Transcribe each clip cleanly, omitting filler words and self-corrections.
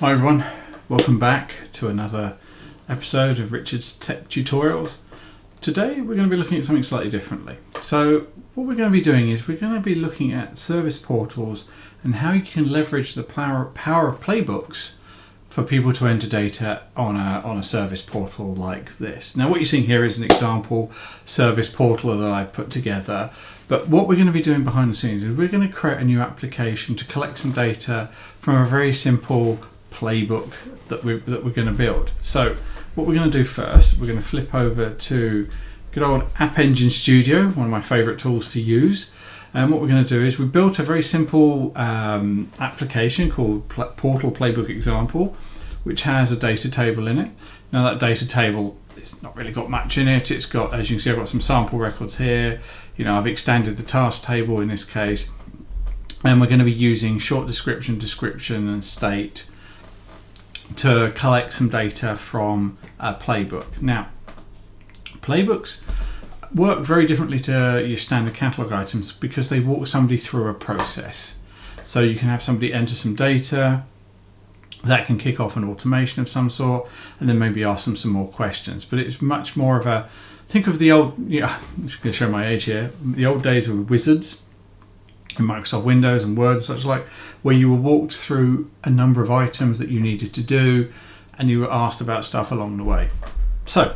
Hi everyone, welcome back to another episode of Richard's Tech Tutorials. Today we're going to be looking at something slightly differently. So what we're going to be doing is we're going to be looking at service portals and how you can leverage the power of playbooks for people to enter data on a service portal like this. Now what you're seeing here is an example service portal that I've put together, but what we're going to be doing behind the scenes is we're going to create a new application to collect some data from a very simple playbook that we're going to build. So what we're going to do first, we're going to flip over to good old App Engine Studio, one of my favorite tools to use. And what we're going to do is we built a very simple application called Portal Playbook Example, which has a data table in it. Now that data table, it's not really got much in it. It's got, as you can see, I've got some sample records here. You know, I've extended the task table in this case, and we're going to be using short description, and state to collect some data from a playbook. Now, playbooks work very differently to your standard catalog items because they walk somebody through a process. So you can have somebody enter some data, that can kick off an automation of some sort, and then maybe ask them some more questions. But it's much more of a, think of the old, I'm just going to show my age here, the old days of wizards in Microsoft Windows and Word and such like, where you were walked through a number of items that you needed to do and you were asked about stuff along the way. So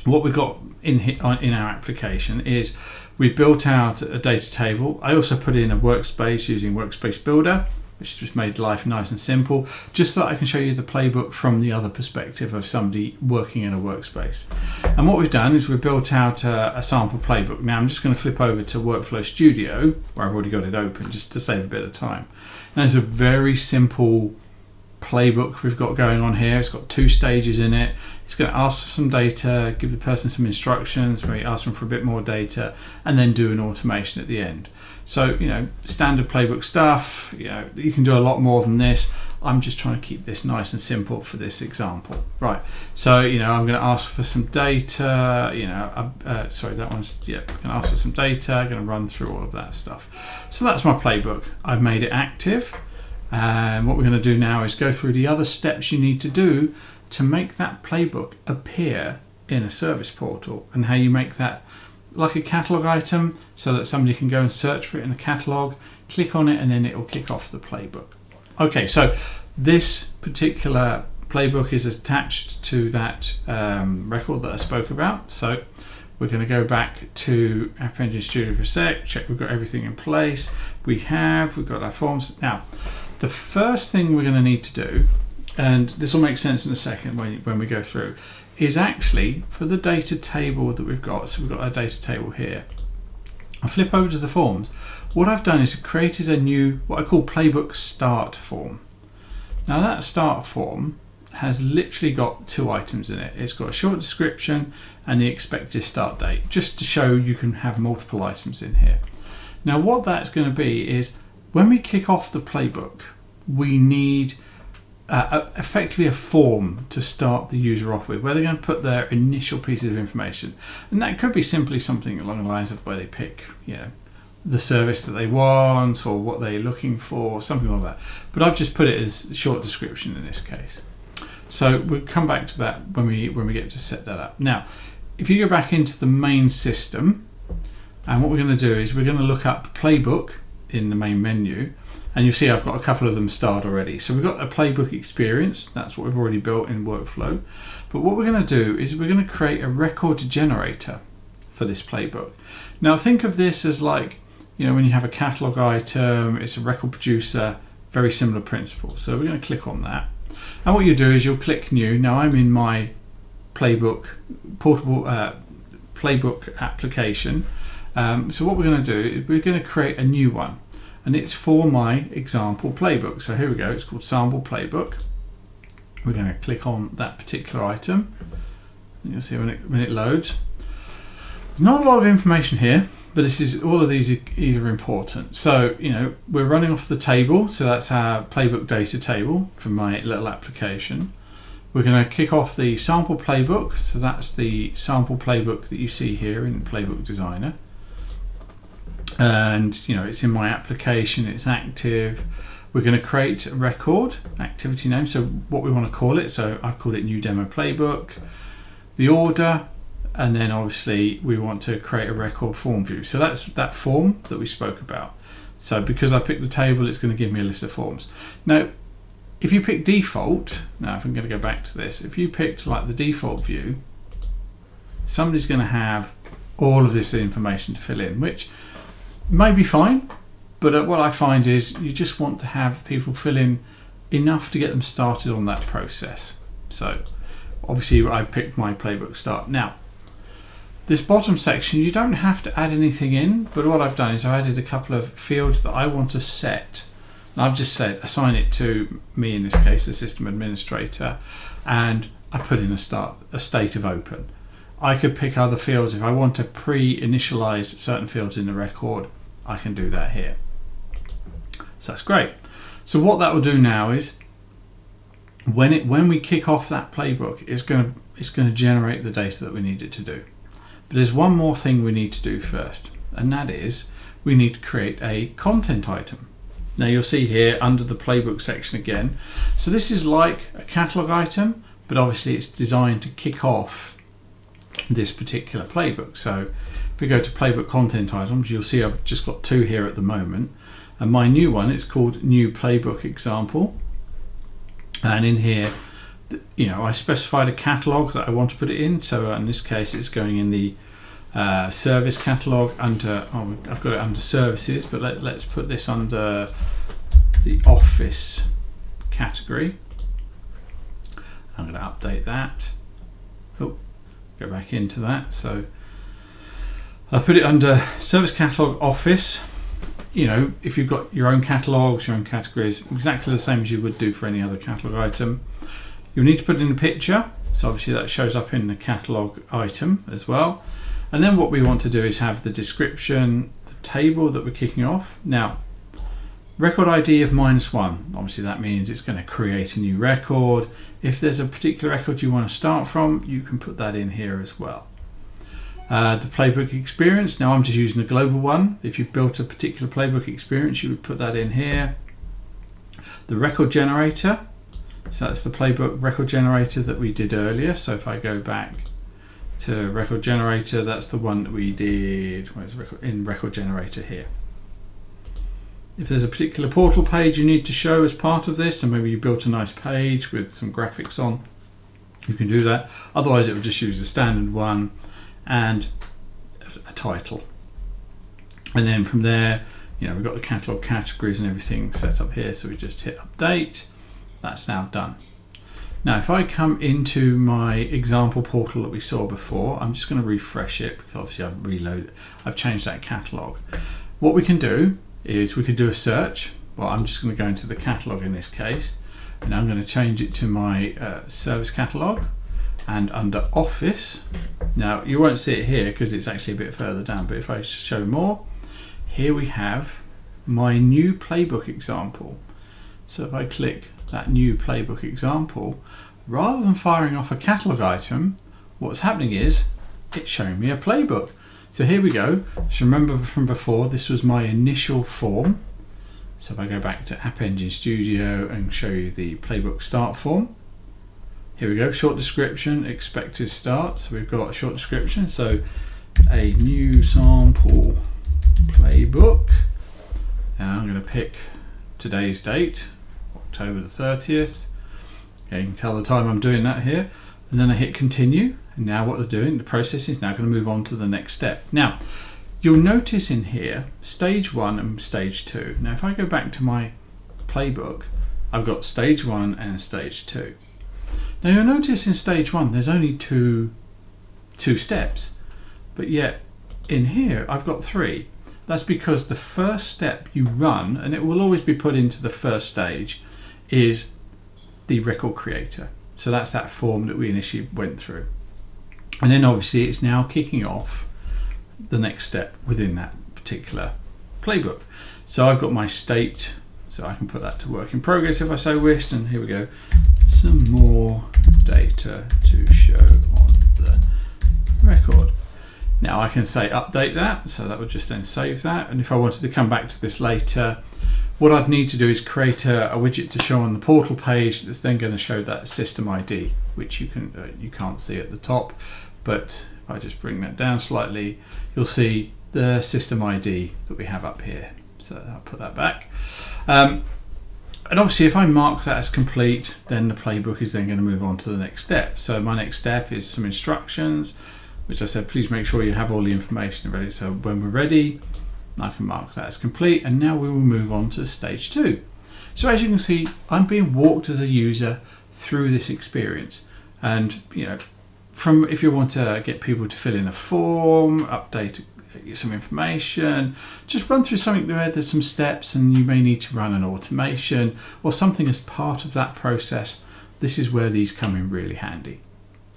what we've got in our application is we've built out a data table. I also put in a workspace using Workspace Builder, which just made life nice and simple, just so that I can show you the playbook from the other perspective of somebody working in a workspace. And what we've done is we've built out a sample playbook. Now I'm just going to flip over to Workflow Studio, where I've already got it open, just to save a bit of time. And there's a very simple playbook we've got going on here. It's got 2 stages in it. It's going to ask for some data, give the person some instructions, maybe ask them for a bit more data, and then do an automation at the end. So, standard playbook stuff, you can do a lot more than this. I'm just trying to keep this nice and simple for this example. Right, so, I'm going to ask for some data, sorry, that one's, going to ask for some data, I'm going to run through all of that stuff. So that's my playbook. I've made it active. And what we're going to do now is go through the other steps you need to do to make that playbook appear in a service portal, and how you make that like a catalog item so that somebody can go and search for it in the catalog, click on it, and then it will kick off the playbook. Okay, so this particular playbook is attached to that record that I spoke about. So we're going to go back to App Engine Studio for a sec, check we've got everything in place. We've got our forms. Now, the first thing we're going to need to do, and this will make sense in a second when we go through, is actually for the data table that we've got. So we've got our data table here. I flip over to the forms. What I've done is created a new, what I call playbook start form. Now that start form has literally got 2 items in it. It's got a short description and the expected start date, just to show you can have multiple items in here. Now what that's going to be is when we kick off the playbook, we need effectively a form to start the user off with, where they're going to put their initial pieces of information. And that could be simply something along the lines of where they pick, the service that they want or what they're looking for, something like that. But I've just put it as a short description in this case. So we'll come back to that when we get to set that up. Now, if you go back into the main system, and what we're going to do is we're going to look up playbook in the main menu, and you'll see I've got a couple of them starred already. So we've got a playbook experience, that's what we've already built in Workflow. But what we're going to do is we're going to create a record generator for this playbook. Now think of this as like, when you have a catalog item, it's a record producer, very similar principle. So we're going to click on that. And what you do is you'll click new. Now I'm in my playbook, portable playbook application. So what we're going to do is we're going to create a new one. And it's for my example playbook. So here we go, it's called sample playbook. We're going to click on that particular item, and you'll see when it loads. Not a lot of information here, but all of these are important. So we're running off the table, so that's our playbook data table from my little application. We're going to kick off the sample playbook, so that's the sample playbook that you see here in Playbook Designer. And it's in my application, it's active. We're going to create a record, activity name, so what we want to call it. So I've called it new demo playbook, the order, and then obviously we want to create a record form view. So that's that form that we spoke about. So because I picked the table, it's going to give me a list of forms. Now, if you pick default, now if I'm going to go back to this, if you picked like the default view, somebody's going to have all of this information to fill in, which may be fine, but what I find is you just want to have people fill in enough to get them started on that process. So obviously I picked my playbook start. Now, this bottom section, you don't have to add anything in, but what I've done is I've added a couple of fields that I want to set. And I've just said assign it to me, in this case, the system administrator, and I put in a state of open. I could pick other fields. If I want to pre-initialize certain fields in the record, I can do that here. So that's great. So what that will do now is when we kick off that playbook, it's going to generate the data that we need it to do. But there's one more thing we need to do first, and that is we need to create a content item. Now you'll see here under the playbook section again. So this is like a catalog item, but obviously it's designed to kick off this particular playbook. So if we go to playbook content items, you'll see I've just got 2 here at the moment. And my new one, it's called new playbook example. And in here, I specified a catalog that I want to put it in. So in this case, it's going in the service catalog under, I've got it under services, but let's put this under the office category. I'm going to update that. Oh, go back into that. So I put it under service catalog office. If you've got your own catalogs, your own categories, exactly the same as you would do for any other catalog item. You'll need to put in a picture, so obviously that shows up in the catalog item as well. And then what we want to do is have the description, the table that we're kicking off. Now, record ID of -1, obviously that means it's going to create a new record. If there's a particular record you want to start from, you can put that in here as well. The playbook experience, now I'm just using a global one. If you built a particular playbook experience, you would put that in here. The record generator, so that's the playbook record generator that we did earlier. So if I go back to record generator, that's the one that we did. Where's in record generator here. If there's a particular portal page you need to show as part of this, and maybe you built a nice page with some graphics on, you can do that. Otherwise it would just use the standard one and a title. And then from there, we've got the catalog categories and everything set up here. So we just hit update. That's now done. Now, if I come into my example portal that we saw before, I'm just going to refresh it because obviously I've changed that catalog. What we can do is we could do a search. Well, I'm just going to go into the catalog in this case, and I'm going to change it to my service catalog, and under office. Now you won't see it here because it's actually a bit further down, but if I show more, here we have my new playbook example. So if I click that new playbook example, rather than firing off a catalog item, what's happening is it's showing me a playbook. So here we go. So remember from before, this was my initial form. So if I go back to App Engine Studio and show you the playbook start form, here we go, short description, expected start. So we've got a short description. So a new sample playbook. Now I'm going to pick today's date, October the 30th. Okay, you can tell the time I'm doing that here. And then I hit continue. And now what they're doing, the process is now going to move on to the next step. Now, you'll notice in here, stage 1 and stage 2. Now, if I go back to my playbook, I've got stage 1 and stage 2. Now you'll notice in stage 1 there's only two steps, but yet in here I've got 3. That's because the first step you run, and it will always be put into the first stage, is the record creator. So that's that form that we initially went through. And then obviously it's now kicking off the next step within that particular playbook. So I've got my state, so I can put that to work in progress if I so wished, and here we go. Some more data to show on the record. Now I can say update that, so that would just then save that. And if I wanted to come back to this later, what I'd need to do is create a widget to show on the portal page that's then going to show that system ID, which you can't see at the top. But if I just bring that down slightly, you'll see the system ID that we have up here. So I'll put that back. And obviously if I mark that as complete, then the playbook is then going to move on to the next step. So my next step is some instructions, which I said, please make sure you have all the information ready. So when we're ready, I can mark that as complete, and now we will move on to stage 2. So as you can see, I'm being walked as a user through this experience. And from if you want to get people to fill in a form, update some information, just run through something where there's some steps and you may need to run an automation or something as part of that process, this is where these come in really handy.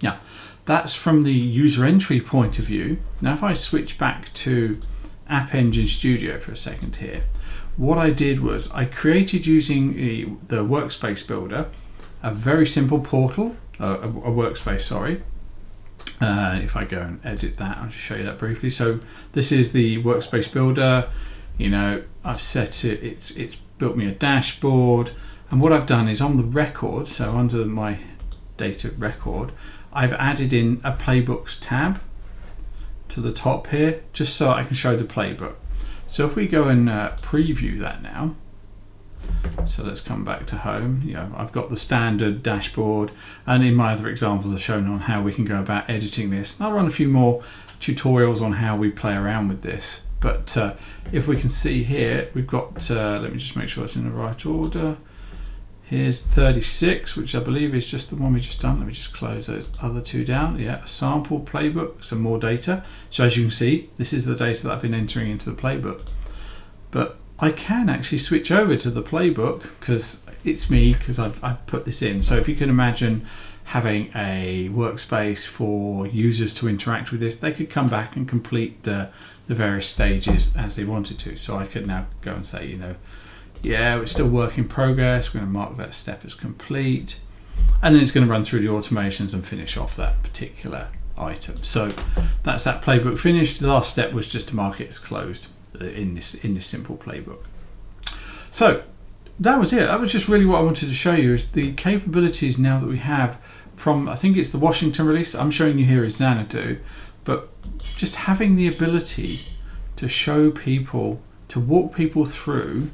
Now, that's from the user entry point of view. Now, if I switch back to App Engine Studio for a second here, what I did was I created using the Workspace builder a very simple portal, a workspace, sorry. If I go and edit that, I'll just show you that briefly. So this is the Workspace builder. I've set it, it's built me a dashboard, and what I've done is on the record, so under my data record, I've added in a playbooks tab to the top here, just so I can show the playbook. So if we go and preview that now, so let's come back to home. I've got the standard dashboard, and in my other examples I've shown on how we can go about editing this. I'll run a few more tutorials on how we play around with this, but if we can see here, we've got, let me just make sure it's in the right order. Here's 36, which I believe is just the one we just done. Let me just close those other two down. Yeah, a sample playbook, some more data. So as you can see, this is the data that I've been entering into the playbook. But I can actually switch over to the playbook because it's me, because I've put this in. So if you can imagine having a workspace for users to interact with this, they could come back and complete the various stages as they wanted to. So I could now go and say, yeah, it's still work in progress. We're going to mark that step as complete. And then it's going to run through the automations and finish off that particular item. So that's that playbook finished. The last step was just to mark it as closed in this simple playbook. So that was it. That was just really what I wanted to show you, is the capabilities now that we have from, I think it's the Washington release. I'm showing you here is Xanadu, but just having the ability to show people, to walk people through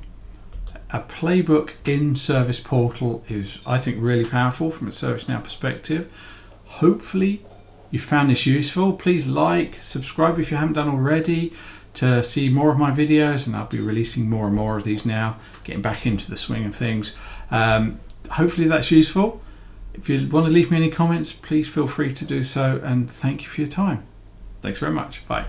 a playbook in Service Portal is, I think, really powerful from a ServiceNow perspective. Hopefully you found this useful. Please like, subscribe if you haven't done already to see more of my videos, and I'll be releasing more and more of these now, getting back into the swing of things. Hopefully that's useful. If you want to leave me any comments, please feel free to do so, and thank you for your time. Thanks very much. Bye.